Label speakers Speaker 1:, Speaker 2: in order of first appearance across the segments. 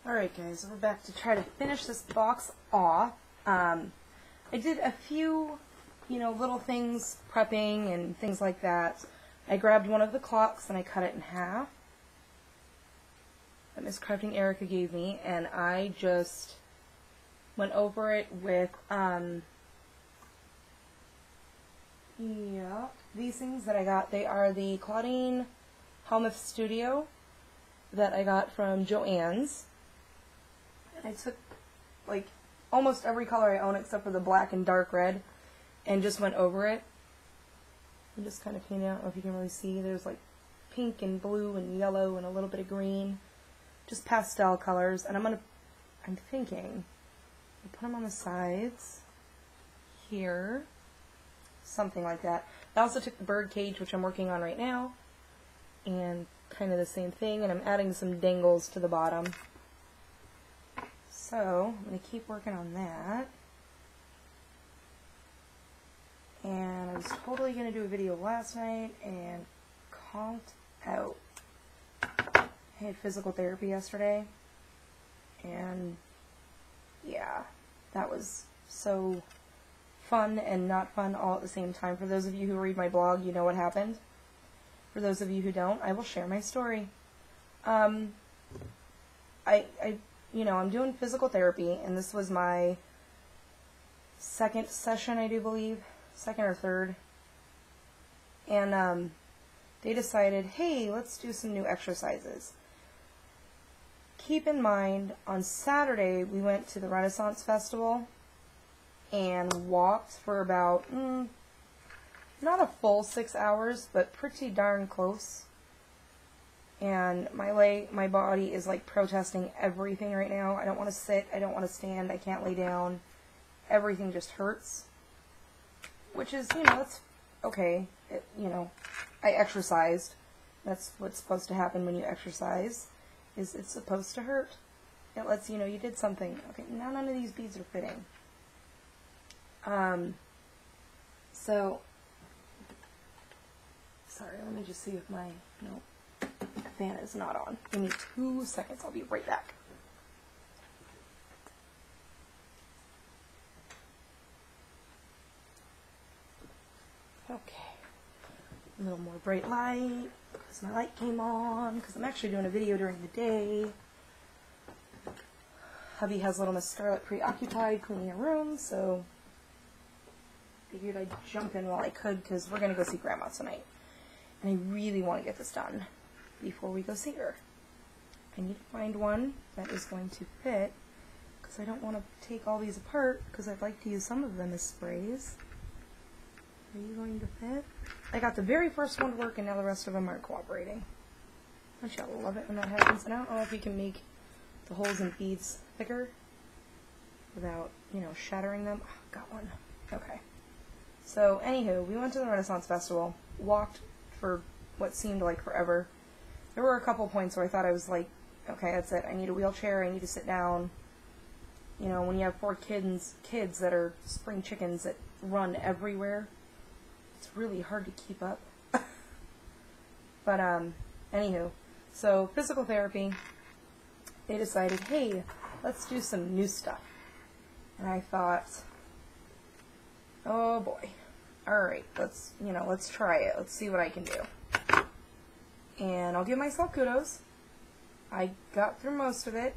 Speaker 1: Alright guys, we're back to try to finish this box off. I did a few, little things, prepping and things like that. I grabbed one of the clocks and I cut it in half that Miss Crafting Erica gave me, and I just went over it with, these things that I got. They are the Claudine Helmuth Studio that I got from Joann's. I took, almost every color I own except for the black and dark red and just went over it. I'm just kind of painting. I don't know if you can really see. There's, pink and blue and yellow and a little bit of green. Just pastel colors. And I'm thinking, I put them on the sides here. Something like that. I also took the bird cage, which I'm working on right now, and kind of the same thing. And I'm adding some dangles to the bottom. So, I'm going to keep working on that. And I was totally going to do a video last night and conked out. I had physical therapy yesterday. And, yeah, that was so fun and not fun all at the same time. For those of you who read my blog, you know what happened. For those of you who don't, I will share my story. I'm doing physical therapy, and this was my second session, I do believe, second or third, and they decided, hey, let's do some new exercises. Keep in mind, on Saturday, we went to the Renaissance Festival and walked for about, not a full 6 hours, but pretty darn close. And my body is protesting everything right now. I don't want to sit, I don't want to stand, I can't lay down. Everything just hurts. Which is, that's okay. I exercised. That's what's supposed to happen when you exercise, is it's supposed to hurt. It lets you know you did something. Okay, now none of these beads are fitting. So, sorry, let me just see if my, nope. Fan is not on. Give me 2 seconds. I'll be right back. Okay. A little more bright light because my light came on, because I'm actually doing a video during the day. Hubby has little Miss Scarlet preoccupied cleaning her room, so figured I'd jump in while I could, because we're going to go see Grandma tonight. And I really want to get this done before we go see her. I need to find one that is going to fit, because I don't want to take all these apart, because I'd like to use some of them as sprays. Are you going to fit? I got the very first one to work, and now the rest of them aren't cooperating. Don't y'all love it when that happens? And I don't know if you can make the holes in beads thicker without, shattering them. Oh, got one. Okay. So, anywho, we went to the Renaissance Festival, walked for what seemed like forever. There were a couple points where I thought I was like, okay, that's it. I need a wheelchair. I need to sit down. When you have 4 kids that are spring chickens that run everywhere, it's really hard to keep up. But, anywho, so physical therapy, they decided, hey, let's do some new stuff. And I thought, oh boy. Alright, let's try it. Let's see what I can do. And I'll give myself kudos. I got through most of it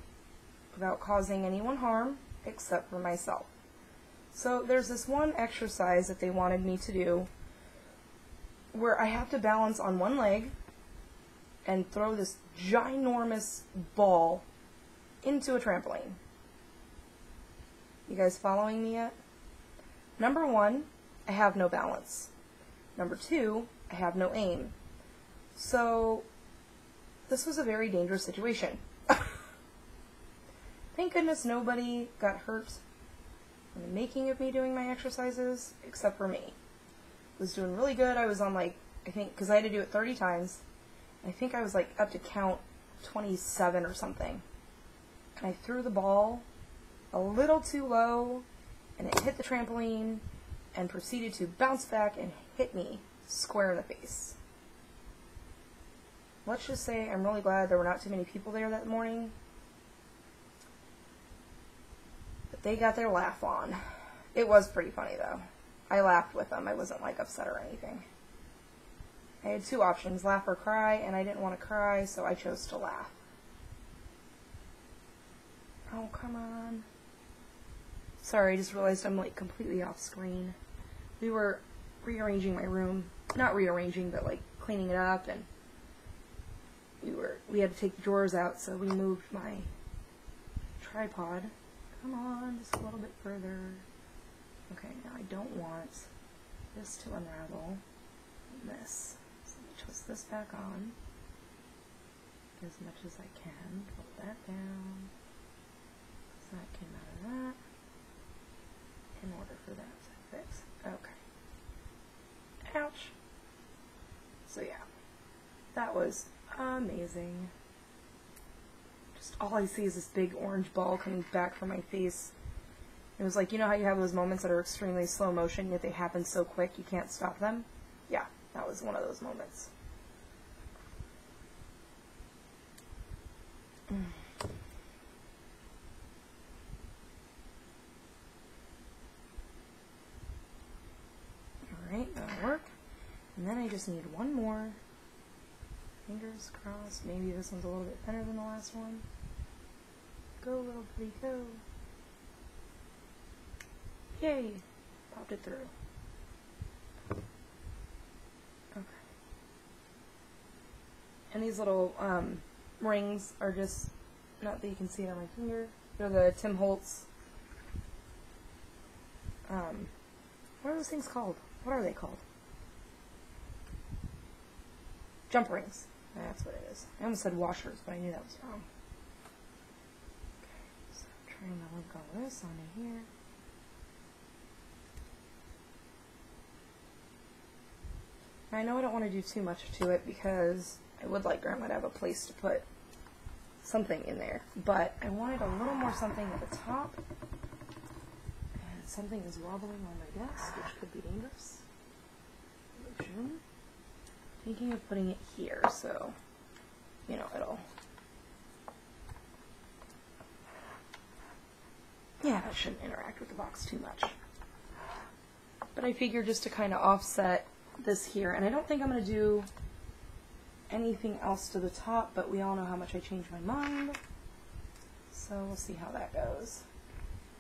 Speaker 1: without causing anyone harm, except for myself. So there's this one exercise that they wanted me to do where I have to balance on one leg and throw this ginormous ball into a trampoline. You guys following me yet? Number 1, I have no balance. Number 2, I have no aim. So, this was a very dangerous situation. Thank goodness nobody got hurt in the making of me doing my exercises, except for me. I was doing really good. I was on I think, because I had to do it 30 times, I think I was up to count 27 or something. And I threw the ball a little too low, and it hit the trampoline, and proceeded to bounce back and hit me square in the face. Let's just say I'm really glad there were not too many people there that morning, they got their laugh on. It was pretty funny, though. I laughed with them. I wasn't, like, upset or anything. I had two options, laugh or cry, and I didn't want to cry, so I chose to laugh. Oh, come on. Sorry, I just realized I'm, like, completely off screen. We were rearranging my room. Not rearranging, but, like, cleaning it up, and we had to take the drawers out, so we moved my tripod. Come on, just a little bit further. Okay, now I don't want this to unravel this. So let me twist this back on as much as I can. Pull that down. So that came out of that. In order for that to fix. Okay. Ouch. So yeah, that was amazing. Just all I see is this big orange ball coming back from my face. It was like, you know how you have those moments that are extremely slow motion, yet they happen so quick you can't stop them? Yeah, that was one of those moments. Alright, that'll work. And then I just need one more. Fingers crossed. Maybe this one's a little bit thinner than the last one. Go, little buddy, go. Yay! Popped it through. Okay. And these little rings are just, not that you can see it on my finger, they're the Tim Holtz. What are those things called? What are they called? Jump rings. That's what it is. I almost said washers, but I knew that was wrong. Okay, so I'm trying to link all this onto here. I know I don't want to do too much to it because I would like Grandma to have a place to put something in there, but I wanted a little more something at the top, and something is wobbling on my desk, which could be dangerous. Thinking of putting it here, so, you know, yeah, it shouldn't interact with the box too much. But I figure just to kind of offset this here, and I don't think I'm going to do anything else to the top, but we all know how much I changed my mind, so we'll see how that goes.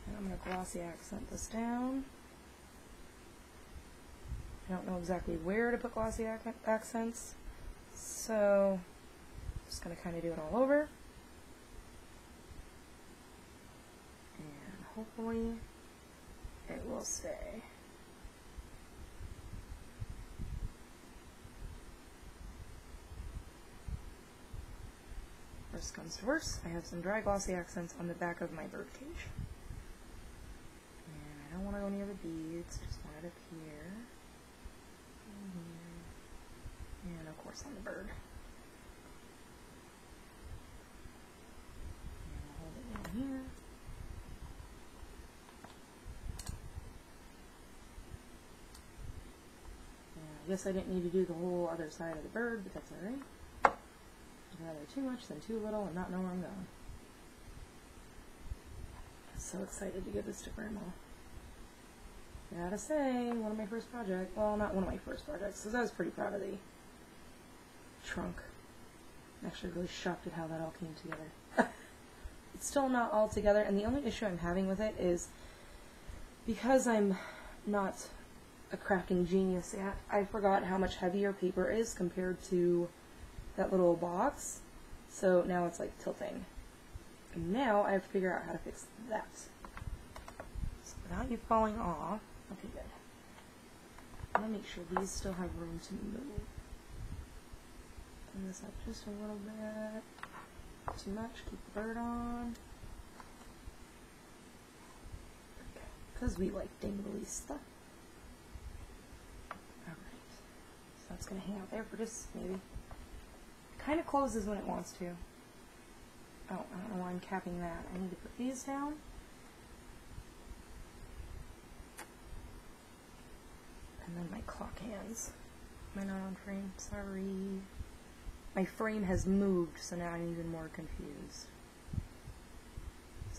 Speaker 1: And I'm going to glossy accent this down. I don't know exactly where to put glossy accents, so I'm just going to kind of do it all over. And hopefully it will stay. Worst comes to worst, I have some dry glossy accents on the back of my bird cage. And I don't want to go near the beads, just want it up here. And of course on the bird. And I'll hold it down here. And I guess I didn't need to do the whole other side of the bird, but that's alright. I'd rather too much than too little and not know where I'm going. I'm so excited to give this to Grandma. Gotta say, one of my first projects, well, not one of my first projects, because I was pretty proud of the trunk. I'm actually really shocked at how that all came together. It's still not all together, and the only issue I'm having with it is because I'm not a crafting genius yet, I forgot how much heavier paper is compared to that little box, so now it's like tilting. And now I have to figure out how to fix that. So without you falling off, okay, good. I want to make sure these still have room to move. Turn this up just a little bit. Not too much, keep the bird on. Okay, because we like dingly stuff. Alright, so that's going to hang out there for just maybe. Kind of closes when it wants to. Oh, I don't know why I'm capping that. I need to put these down. And then my clock hands. Am I not on frame? Sorry. My frame has moved, so now I'm even more confused.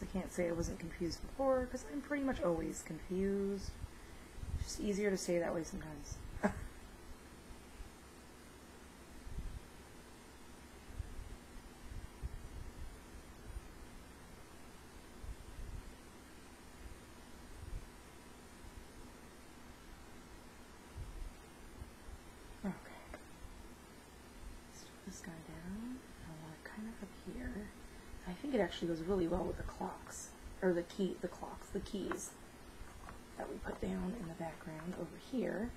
Speaker 1: So I can't say I wasn't confused before, because I'm pretty much always confused. It's just easier to say that way sometimes. This guy down. I want it kind of up here. I think it actually goes really well with the clocks, or the keys that we put down in the background over here.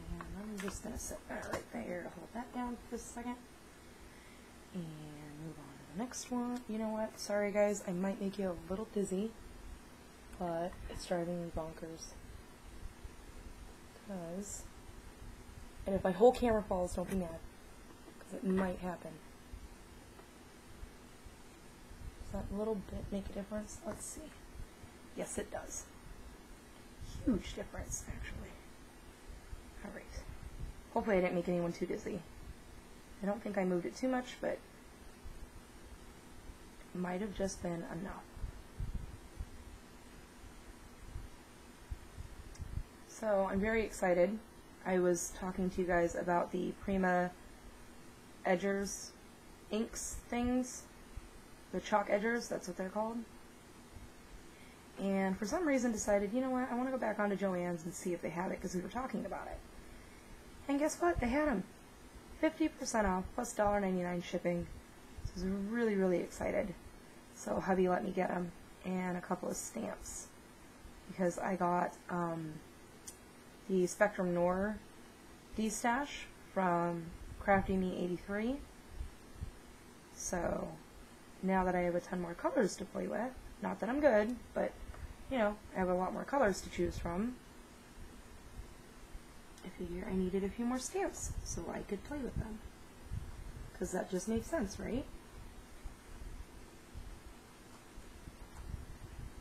Speaker 1: And I'm just going to set that right there to hold that down for just a second. And move on to the next one. You know what? Sorry guys, I might make you a little dizzy, but it's driving me bonkers. And if my whole camera falls, don't be mad, because it might happen. Does that little bit make a difference? Let's see. Yes, it does. Huge difference, actually. Alright. Hopefully I didn't make anyone too dizzy. I don't think I moved it too much, but it might have just been enough. So I'm very excited. I was talking to you guys about the Prima edgers, inks things, the chalk edgers, that's what they're called. And for some reason decided, you know what, I want to go back onto Joann's and see if they have it, because we were talking about it. And guess what? They had them. 50% off plus $1.99 shipping. So I was really, really excited. So hubby let me get them, and a couple of stamps, because I got the Spectrum Noir D-Stash from Crafty Me 83. So now that I have a ton more colors to play with, not that I'm good, but you know, I have a lot more colors to choose from, I figure I needed a few more stamps so I could play with them. Because that just makes sense, right?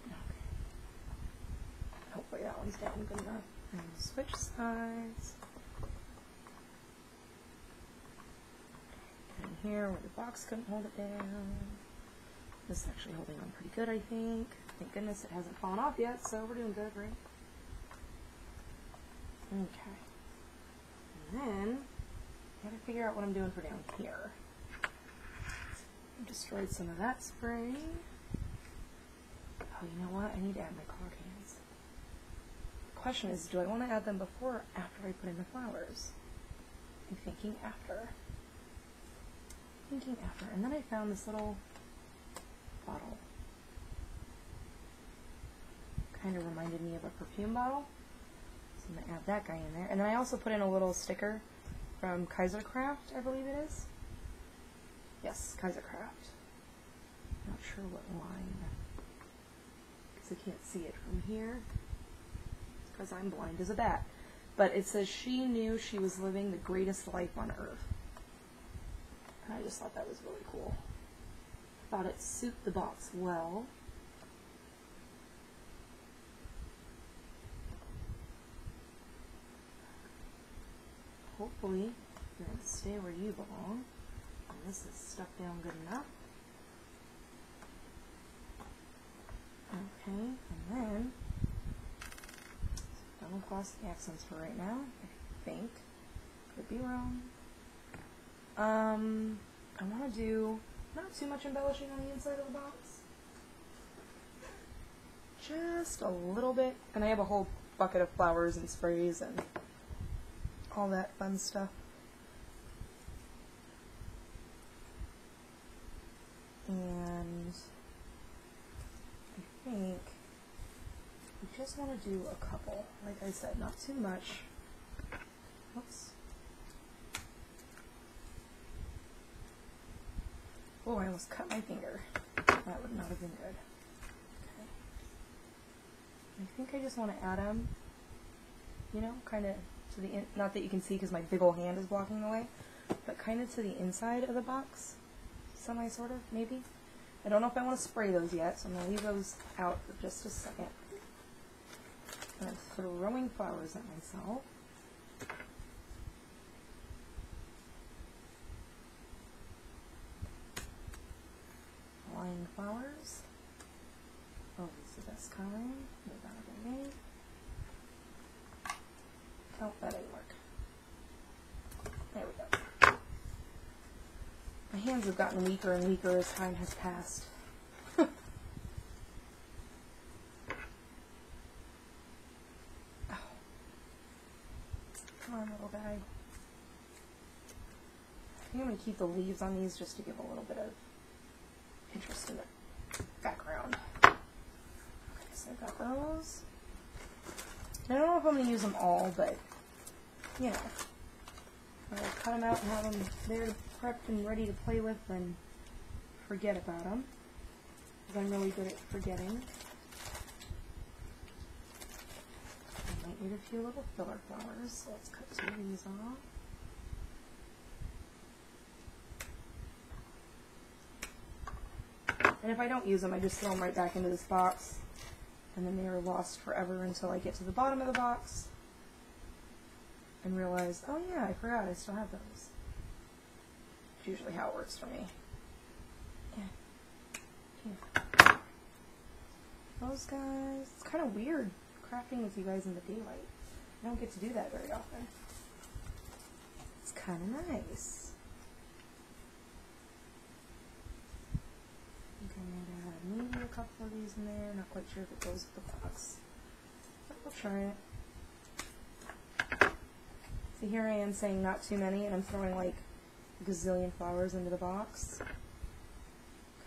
Speaker 1: Okay. Hopefully that one's down good enough. And switch sides. And here where the box couldn't hold it down. This is actually holding on pretty good, I think. Thank goodness it hasn't fallen off yet, so we're doing good, right? Okay. And then, I gotta figure out what I'm doing for down here. I destroyed some of that spray. Oh, you know what? I need to add my clock hands. The question is, do I want to add them before or after I put in the flowers? I'm thinking after. And then I found this little bottle. Kind of reminded me of a perfume bottle. So I'm going to add that guy in there. And then I also put in a little sticker from Craft, I believe it is. Yes, Craft. Not sure what line, because I can't see it from here, because I'm blind as a bat. But it says she knew she was living the greatest life on earth. And I just thought that was really cool. Thought it suited the box well. Hopefully you're going to stay where you belong. And this is stuck down good enough. Okay, and then double gloss the accents for right now, I think. Could be wrong. I want to do not too much embellishing on the inside of the box. Just a little bit. And I have a whole bucket of flowers and sprays and all that fun stuff. And I think we just want to do a couple. Like I said, not too much. Oops. Oh, I almost cut my finger. That would not have been good. Okay. I think I just want to add them, you know, kind of to the, not that you can see because my big old hand is blocking the way, but kind of to the inside of the box. Semi, sort of, maybe. I don't know if I want to spray those yet, so I'm going to leave those out for just a second. I'm throwing flowers at myself. hands have gotten weaker and weaker as time has passed. Come on, little guy. I think I'm going to keep the leaves on these just to give a little bit of interest in the background. Okay, so I've got those. I don't know if I'm going to use them all, but, you know, I'll cut them out and have them there prepped and ready to play with, and forget about them, because I'm really good at forgetting. I might need a few little filler flowers, so let's cut 2 of these off. And if I don't use them, I just throw them right back into this box, and then they are lost forever until I get to the bottom of the box and realize, oh yeah, I forgot I still have those. It's usually how it works for me. Yeah. Those guys, it's kind of weird crafting with you guys in the daylight. I don't get to do that very often. It's kind of nice. Maybe a couple of these in there. Not quite sure if it goes with the box, but we'll try it. See, here I am saying not too many, and I'm throwing like a gazillion flowers into the box.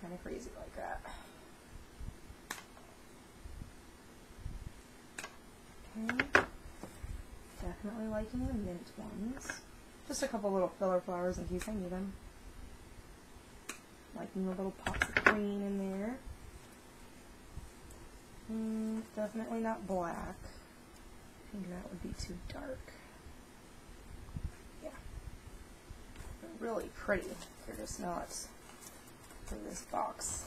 Speaker 1: Kind of crazy like that. Okay. Definitely liking the mint ones. Just a couple little filler flowers in case I need them. Liking the little pops of green in there. Definitely not black. I think that would be too dark. Yeah. They're really pretty. They're just not for this box.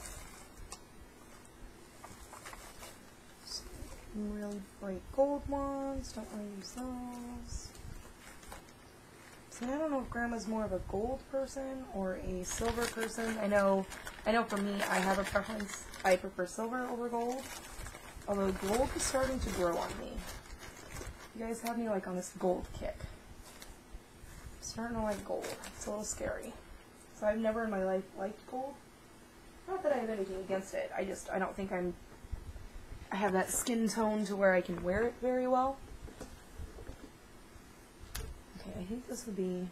Speaker 1: Some really bright gold ones. Don't want to use those. So I don't know if Grandma's more of a gold person or a silver person. I know for me, I have a preference. I prefer silver over gold. Although gold is starting to grow on me. You guys have me like on this gold kick. I'm starting to like gold. It's a little scary. So I've never in my life liked gold. Not that I have anything against it. I don't think I have that skin tone to where I can wear it very well. I think this would be,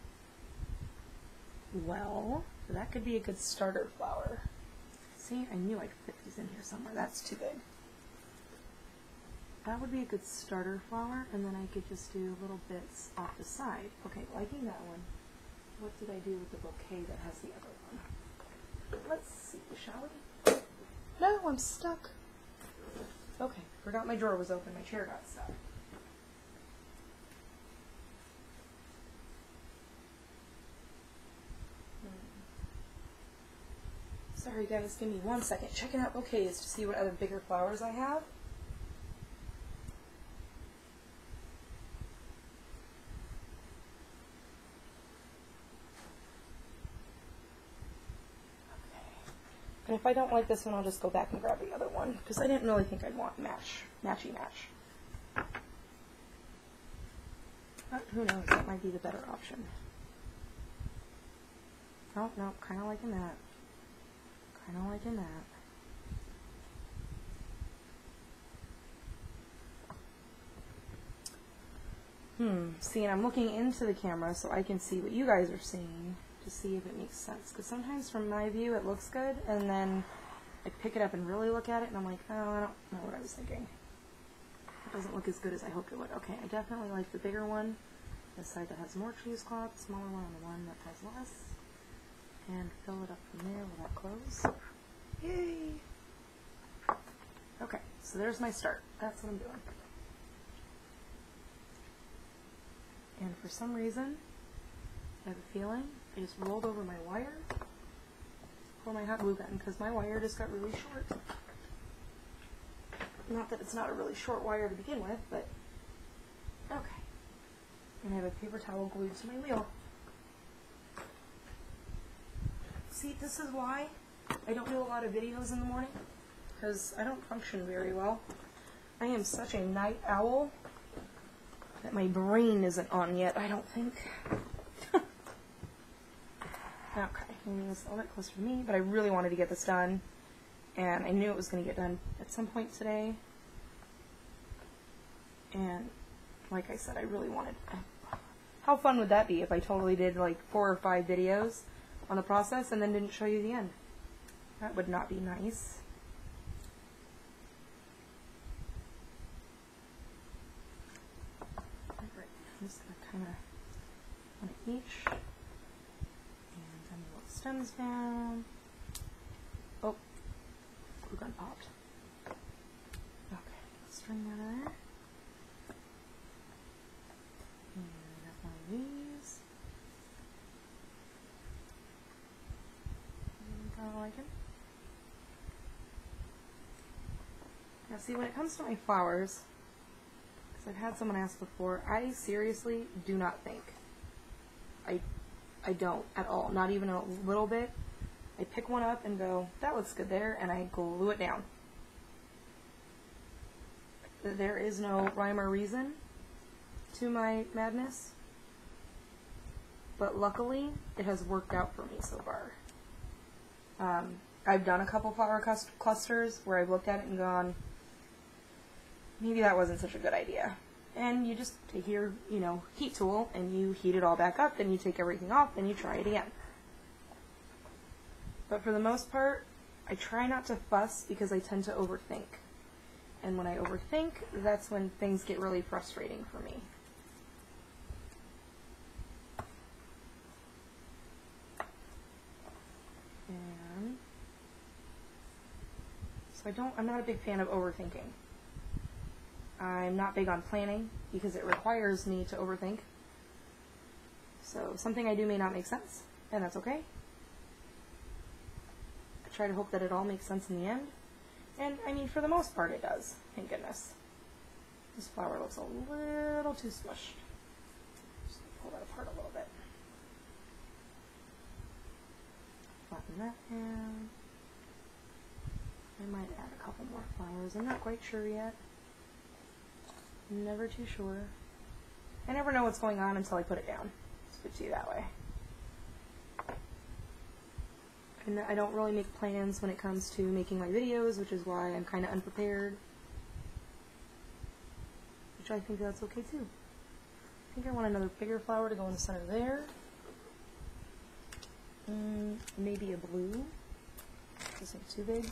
Speaker 1: well, that could be a good starter flower. See, I knew I'd fit these in here somewhere. That's too big. That would be a good starter flower, and then I could just do little bits off the side. Okay, liking that one. What did I do with the bouquet that has the other one? Let's see, shall we? No, I'm stuck. Okay, forgot my drawer was open. My chair got stuck. Sorry guys, give me 1 second. Checking out bouquets to see what other bigger flowers I have. Okay. And if I don't like this one, I'll just go back and grab the other one, because I didn't really think I'd want matchy match. But who knows, that might be the better option. Oh, no, kind of liking that. Kind of liking that. See, and I'm looking into the camera so I can see what you guys are seeing to see if it makes sense. Because sometimes from my view it looks good, and then I pick it up and really look at it, and I'm like, oh, I don't know what I was thinking. It doesn't look as good as I hoped it would. Okay, I definitely like the bigger one. The side that has more cheesecloth, smaller one on the one that has less. And fill it up from there with that close. Yay! Okay, so there's my start. That's what I'm doing. And for some reason, I have a feeling I just rolled over my wire for my hot glue gun, because my wire just got really short. Not that it's not a really short wire to begin with, but okay. And I have a paper towel glued to my wheel. See, this is why I don't do a lot of videos in the morning, because I don't function very well. I am such a night owl that my brain isn't on yet, I don't think. Okay, maybe it's a little bit closer to me, but I really wanted to get this done, and I knew it was going to get done at some point today. And like I said, I really wanted. How fun would that be if I totally did like 4 or 5 videos on the process and then didn't show you the end? That would not be nice. Alright, I'm just going to kind of one of each. And then we'll stems down. Oh, glue gun popped. Okay, string that there. And I got one of these. Kind of like it. Now see, when it comes to my flowers, because I've had someone ask before, I seriously do not think. I don't at all, not even a little bit. I pick one up and go, that looks good there, and I glue it down. There is no rhyme or reason to my madness, but luckily it has worked out for me so far. I've done a couple flower clusters where I've looked at it and gone, maybe that wasn't such a good idea. And you just take your, heat tool and you heat it all back up, then you take everything off, and you try it again. But for the most part, I try not to fuss because I tend to overthink. And when I overthink, that's when things get really frustrating for me. And so I'm not a big fan of overthinking. I'm not big on planning because it requires me to overthink. So something I do may not make sense, and that's okay. I try to hope that it all makes sense in the end. And, I mean, for the most part it does. Thank goodness. This flower looks a little too smushed. Just pull that apart a little bit. Flatten that down. I might add a couple more flowers. I'm not quite sure yet. Never too sure. I never know what's going on until I put it down. Let's put it to you that way. And I don't really make plans when it comes to making my videos, which is why I'm kind of unprepared. Which I think that's okay too. I think I want another bigger flower to go in the center there. Maybe a blue. Isn't too big.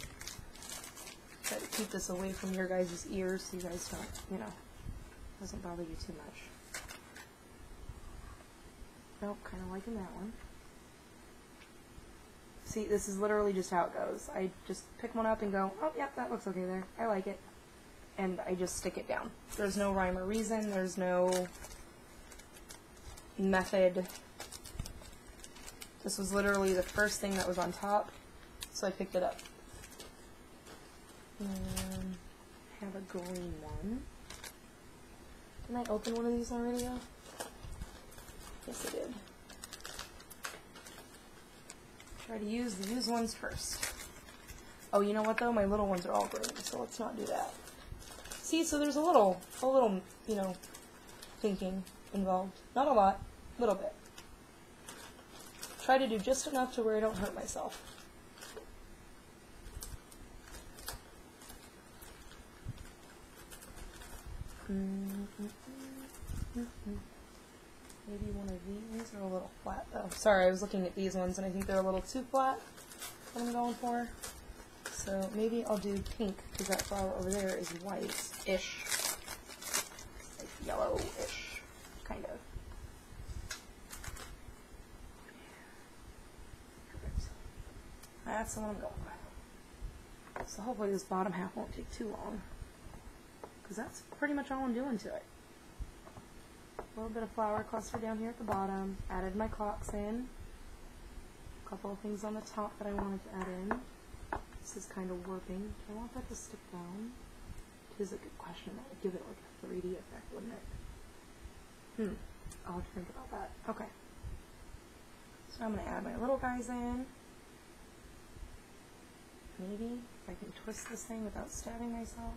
Speaker 1: Try to keep this away from your guys' ears so you guys don't, doesn't bother you too much. Nope, kind of liking that one. See, this is literally just how it goes. I just pick one up and go, oh, yep, that looks okay there. I like it. And I just stick it down. There's no rhyme or reason. There's no method. This was literally the first thing that was on top, so I picked it up. And I have a green one. Didn't I open one of these already? Yes, I did. Try to use the used ones first. Oh, you know what though? My little ones are all green, so let's not do that. See, so there's a little, thinking involved. Not a lot, a little bit. Try to do just enough to where I don't hurt myself. Maybe one of these are a little flat though. Sorry, I was looking at these ones and I think they're a little too flat. What I'm going for. So maybe I'll do pink because that flower over there is white-ish. Like yellow-ish, kind of. That's the one I'm going with. So hopefully this bottom half won't take too long. Because that's pretty much all I'm doing to it. A little bit of flower cluster down here at the bottom. Added my clocks in. A couple of things on the top that I wanted to add in. This is kind of warping. Do I want that to stick down? It is a good question. That would give it like a 3D effect, wouldn't it? I'll have to think about that. Okay. So I'm going to add my little guys in. Maybe if I can twist this thing without stabbing myself.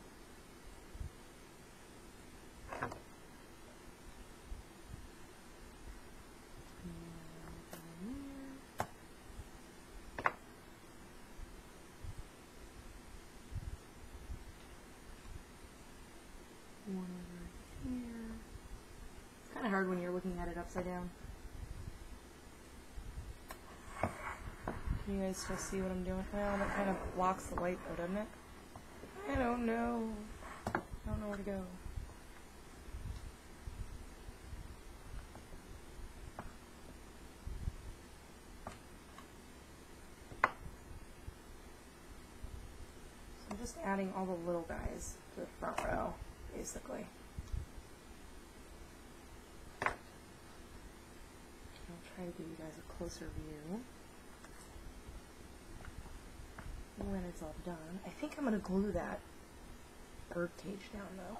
Speaker 1: looking at it upside down. Can you guys still see what I'm doing? Well, that kind of blocks the light though, doesn't it? I don't know. I don't know where to go. So I'm just adding all the little guys to the front row, basically. I'll try to give you guys a closer view when it's all done. I think I'm going to glue that bird cage down though.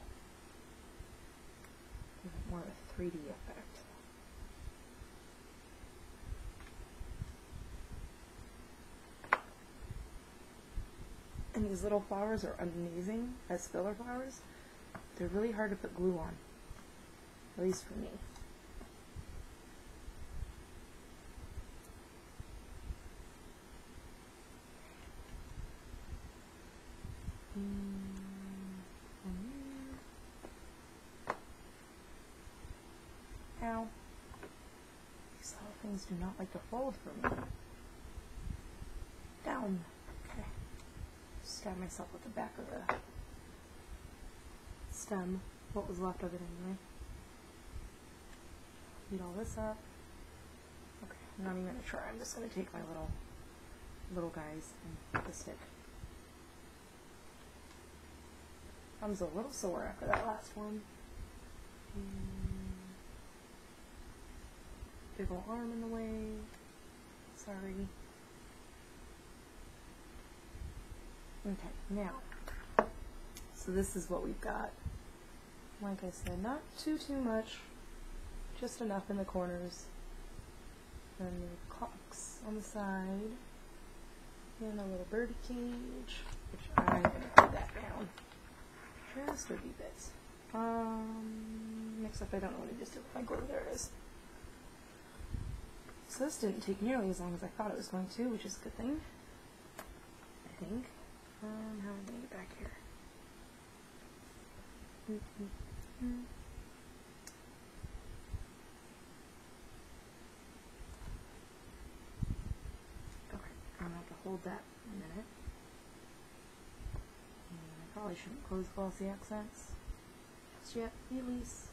Speaker 1: Give it more of a 3D effect. And these little flowers are amazing as filler flowers. They're really hard to put glue on, at least for me. Ow. These little things do not like to fold for me. Down. Okay. Stab myself with the back of the stem. What was left of it anyway. Heat all this up. Okay, I'm not even going to try. I'm just going to take my little guys and put the stick. Thumb's a little sore after that last one. Big ol' arm in the way. Sorry. Okay, now. So this is what we've got. Like I said, not too much. Just enough in the corners. And the clocks on the side. And a little birdie cage, which I'm going to put that down. Just a wee bit. Except I don't know what I just did with my glue. There it is. So this didn't take nearly as long as I thought it was going to, which is a good thing. I think. How am I going to get back here? Okay, I'm going to have to hold that for a minute. And I probably shouldn't close glossy accents just yet, Elise.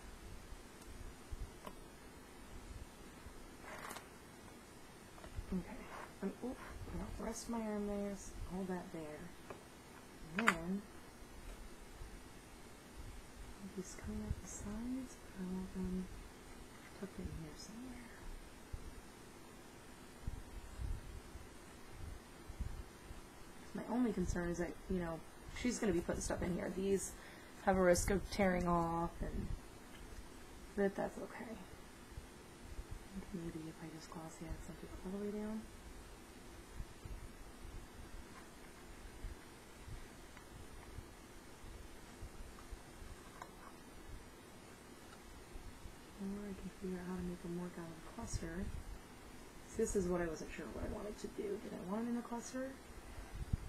Speaker 1: Okay, rest my arm there, hold that there. And then, these coming out the sides, I want them tucked in here somewhere. My only concern is that, you know, she's going to be putting stuff in here. These have a risk of tearing off, and that's okay. Maybe if I just glossy accent it all the way down. Or I can figure out how to make them work out of the cluster. So this is what I wasn't sure what I wanted to do. Did I want them in the cluster?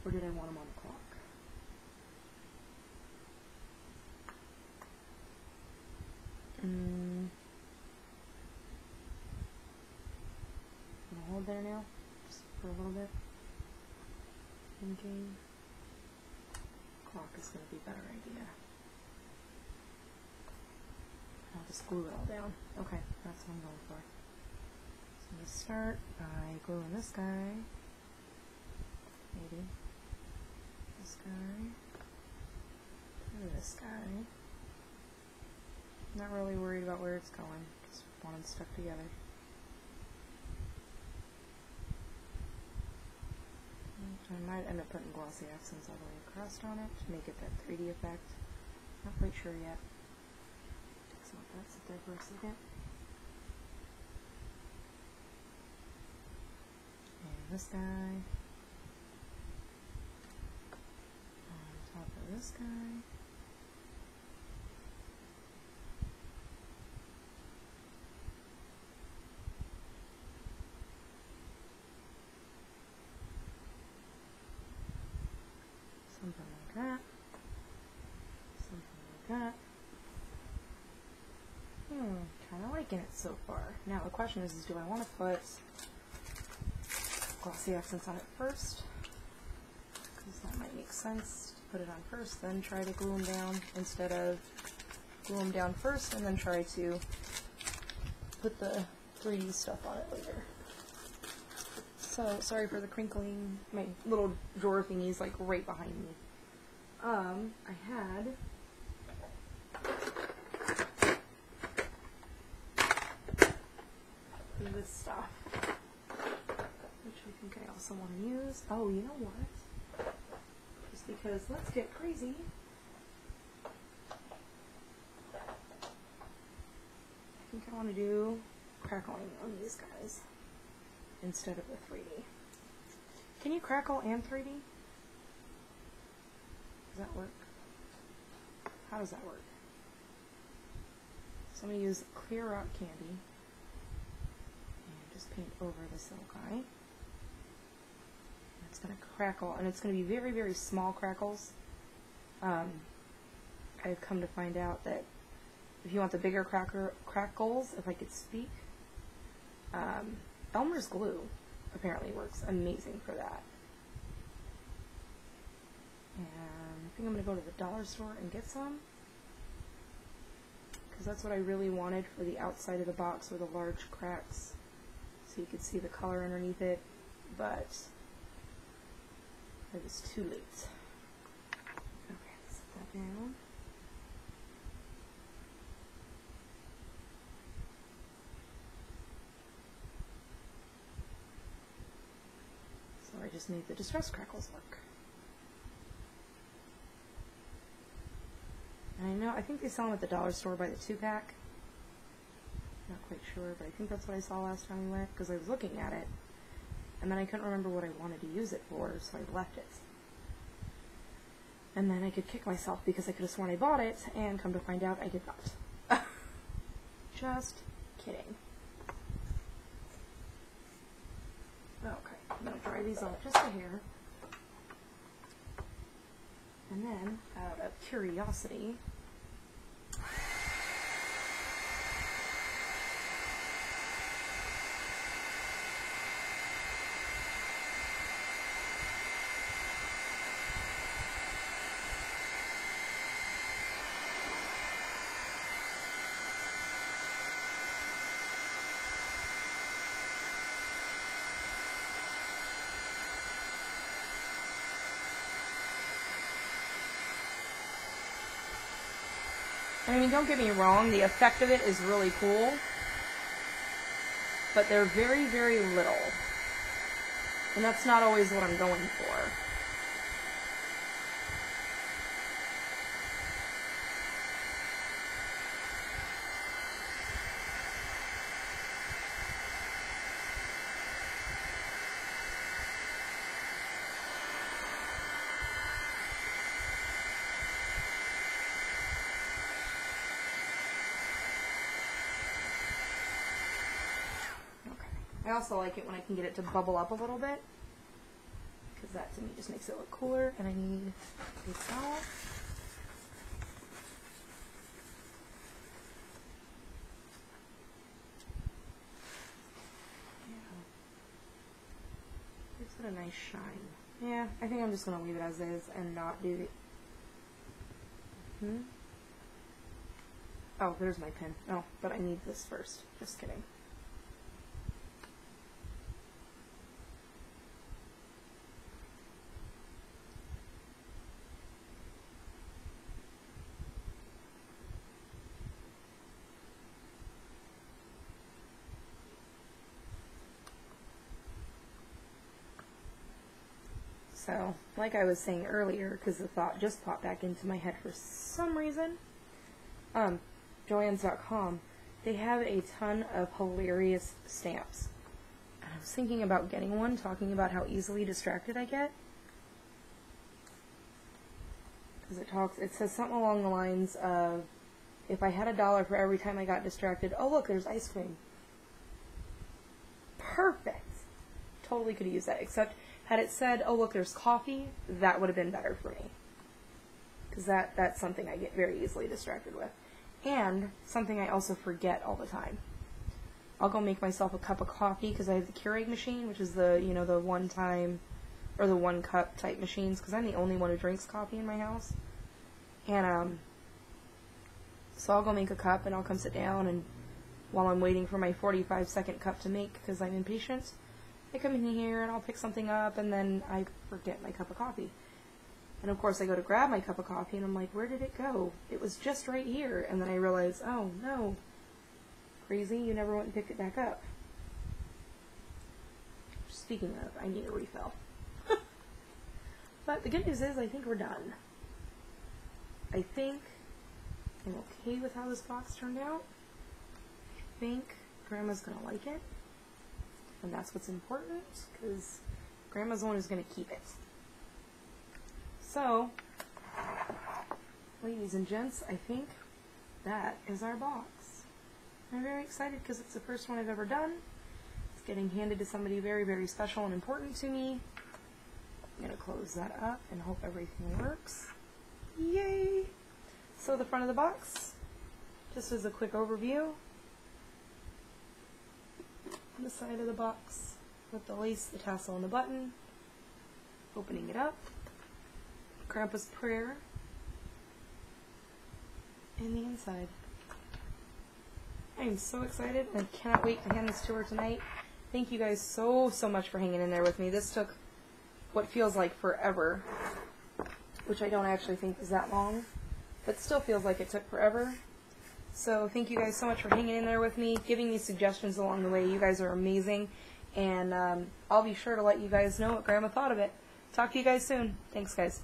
Speaker 1: Or did I want them on the clock? Gonna hold there now, just for a little bit. Thinking clock is gonna be a better idea. I'll just glue it all down. Okay, that's what I'm going for. So I'm gonna start by gluing this guy. Maybe. This guy. This guy. Not really worried about where it's going. Just want them stuck together. I might end up putting glossy accents all the way across on it to make it that 3D effect. Not quite sure yet. Just let that sit there for a second. And this guy. On top of this guy. Something like that. Something like that. Kinda like liking it so far. Now the question is do I want to put glossy accents on it first? Because that might make sense to put it on first, then try to glue them down, instead of glue them down first and then try to put the 3D stuff on it later. So, sorry for the crinkling. My little drawer thingy is like right behind me. I had this stuff, which I think I also want to use. Oh, you know what? Just because, let's get crazy. I think I want to do crackling on these guys instead of the 3D. Can you crackle and 3D? Does that work? How does that work? So I'm going to use clear rock candy and just paint over this little guy. It's going to crackle, and it's going to be very, very small crackles. I've come to find out that if you want the bigger crackles, if I could speak, Elmer's glue apparently works amazing for that. And I think I'm going to go to the dollar store and get some, because that's what I really wanted for the outside of the box, were the large cracks, so you could see the color underneath it, but it was too late. Okay, set that down. So I just made the distress crackles work. And I think they sell them at the dollar store by the 2-pack. Not quite sure, but I think that's what I saw last time we went, because I was looking at it, and then I couldn't remember what I wanted to use it for, so I left it. And then I could kick myself because I could have sworn I bought it, and come to find out I did not. Just kidding. Okay, I'm going to dry these off just a hair. And then, out of curiosity, I mean, don't get me wrong, the effect of it is really cool, but they're very, very little, and that's not always what I'm going for. I also like it when I can get it to bubble up a little bit, because that to me just makes it look cooler. And I need a towel. Yeah. Gives it a nice shine. Yeah, I think I'm just going to leave it as is and not do the... Oh, there's my pen. Oh, but I need this first. Just kidding. So, like I was saying earlier, because the thought just popped back into my head for some reason, Joann's.com, they have a ton of hilarious stamps. And I was thinking about getting one, talking about how easily distracted I get. Because it says something along the lines of, if I had $1 for every time I got distracted, oh look, there's ice cream. Perfect! Totally could have used that, except had it said, oh look, there's coffee, that would have been better for me. Because that's something I get very easily distracted with. And something I also forget all the time. I'll go make myself a cup of coffee because I have the Keurig machine, which is the, you know, the one time or the 1 cup type machines, because I'm the only one who drinks coffee in my house. And so I'll go make a cup and I'll come sit down, and while I'm waiting for my 45-second cup to make because I'm impatient, I come in here and I'll pick something up, and then I forget my cup of coffee. And of course I go to grab my cup of coffee and I'm like, where did it go? It was just right here. And then I realize, oh no, crazy, you never went and picked it back up. Speaking of, I need a refill. But the good news is I think we're done. I think I'm okay with how this box turned out. I think Grandma's going to like it. And that's what's important, because Grandma's the one who's going to keep it. So, ladies and gents, I think that is our box. I'm very excited because it's the first one I've ever done. It's getting handed to somebody very, very special and important to me. I'm going to close that up and hope everything works. Yay! So the front of the box, just as a quick overview. On the side of the box with the lace, the tassel, and the button. Opening it up. Grandpa's prayer. And the inside. I am so excited and I cannot wait to hand this to her tonight. Thank you guys so much for hanging in there with me. This took what feels like forever, which I don't actually think is that long, but still feels like it took forever. So thank you guys so much for hanging in there with me, giving me suggestions along the way. You guys are amazing, and I'll be sure to let you guys know what Grandma thought of it. Talk to you guys soon. Thanks, guys.